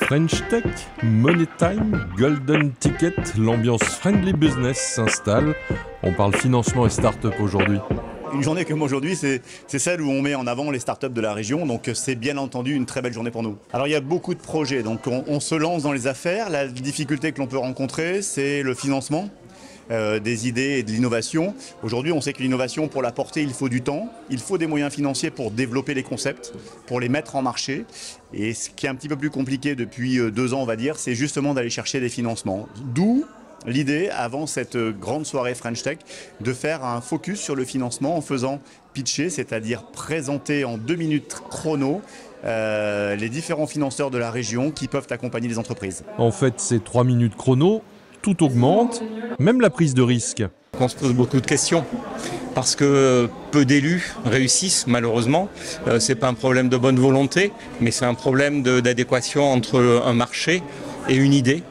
French Tech, Money Time, Golden Ticket, l'ambiance friendly business s'installe. On parle financement et start-up aujourd'hui. Une journée comme aujourd'hui, c'est celle où on met en avant les startups de la région, donc c'est bien entendu une très belle journée pour nous. Alors il y a beaucoup de projets, donc on se lance dans les affaires. La difficulté que l'on peut rencontrer, c'est le financement. Des idées et de l'innovation. Aujourd'hui, on sait que l'innovation, pour la porter, il faut du temps, il faut des moyens financiers pour développer les concepts, pour les mettre en marché. Et ce qui est un petit peu plus compliqué depuis 2 ans, on va dire, c'est justement d'aller chercher des financements. D'où l'idée, avant cette grande soirée French Tech, de faire un focus sur le financement en faisant pitcher, c'est-à-dire présenter en 2 minutes chrono les différents financeurs de la région qui peuvent accompagner les entreprises. En fait, ces 3 minutes chrono, tout augmente, même la prise de risque. On se pose beaucoup de questions parce que peu d'élus réussissent malheureusement. C'est pas un problème de bonne volonté, mais c'est un problème d'adéquation entre un marché et une idée.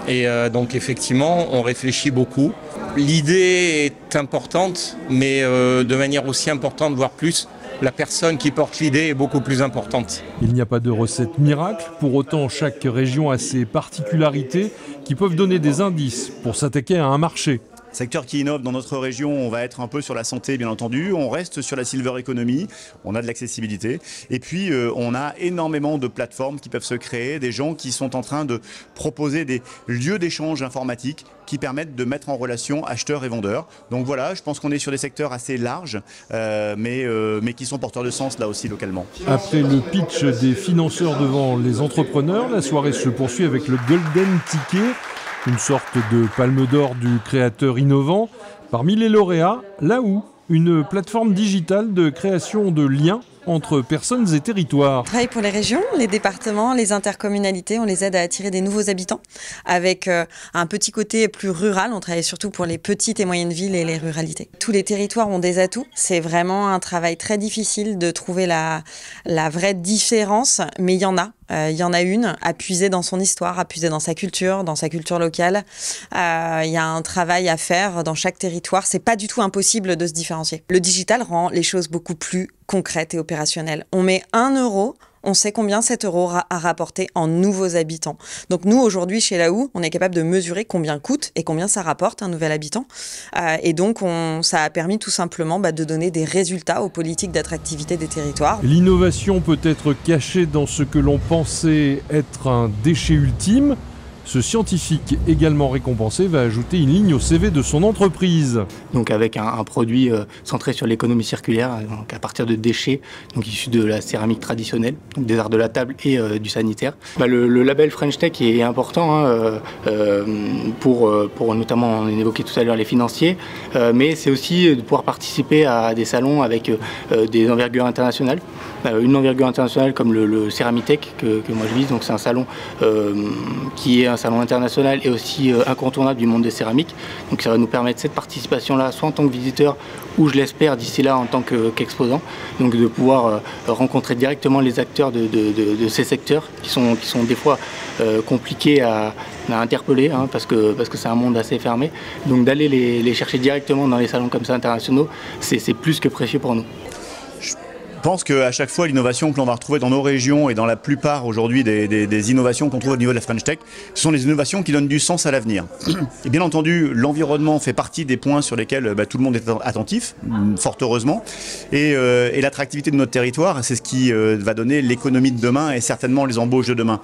Et donc effectivement, on réfléchit beaucoup. L'idée est importante, mais de manière aussi importante, voire plus, la personne qui porte l'idée est beaucoup plus importante. Il n'y a pas de recette miracle. Pour autant, chaque région a ses particularités qui peuvent donner des indices pour s'attaquer à un marché. Secteur qui innove dans notre région, on va être un peu sur la santé bien entendu, on reste sur la silver economy, on a de l'accessibilité et puis on a énormément de plateformes qui peuvent se créer, des gens qui sont en train de proposer des lieux d'échange informatique qui permettent de mettre en relation acheteurs et vendeurs. Donc voilà, je pense qu'on est sur des secteurs assez larges mais qui sont porteurs de sens là aussi localement. Après le pitch des financeurs devant les entrepreneurs, la soirée se poursuit avec le Golden Ticket, une sorte de palme d'or du créateur innovant. Parmi les lauréats, Laou, une plateforme digitale de création de liens entre personnes et territoires. On travaille pour les régions, les départements, les intercommunalités, on les aide à attirer des nouveaux habitants avec un petit côté plus rural, on travaille surtout pour les petites et moyennes villes et les ruralités. Tous les territoires ont des atouts, c'est vraiment un travail très difficile de trouver la vraie différence, mais il y en a. Il y en a une, à puiser dans son histoire, à puiser dans sa culture locale. Il y a un travail à faire dans chaque territoire. C'est pas du tout impossible de se différencier. Le digital rend les choses beaucoup plus concrètes et opérationnelles. On met 1 euro, on sait combien cet euro a rapporté en nouveaux habitants. Donc nous, aujourd'hui, chez Laou, on est capable de mesurer combien coûte et combien ça rapporte un nouvel habitant. Et donc, ça a permis tout simplement de donner des résultats aux politiques d'attractivité des territoires. L'innovation peut être cachée dans ce que l'on pensait être un déchet ultime. Ce scientifique, également récompensé, va ajouter une ligne au CV de son entreprise. Donc avec un produit centré sur l'économie circulaire, donc à partir de déchets donc issus de la céramique traditionnelle, donc des arts de la table et du sanitaire. Le label French Tech est important pour notamment, on évoquait tout à l'heure les financiers, mais c'est aussi de pouvoir participer à des salons avec des envergures internationales. Une envergure internationale comme le Céramitech que moi je vise, donc c'est un salon qui est un salon international et aussi incontournable du monde des céramiques. Donc ça va nous permettre cette participation-là, soit en tant que visiteur ou je l'espère d'ici là en tant qu'exposant, donc de pouvoir rencontrer directement les acteurs de ces secteurs qui sont des fois compliqués à interpeller parce que c'est un monde assez fermé. Donc d'aller les chercher directement dans les salons comme ça internationaux, c'est plus que précieux pour nous. Je pense qu'à chaque fois, l'innovation que l'on va retrouver dans nos régions et dans la plupart aujourd'hui des innovations qu'on trouve au niveau de la French Tech, ce sont les innovations qui donnent du sens à l'avenir. Et bien entendu, l'environnement fait partie des points sur lesquels tout le monde est attentif, fort heureusement. Et l'attractivité de notre territoire, c'est ce qui va donner l'économie de demain et certainement les embauches de demain.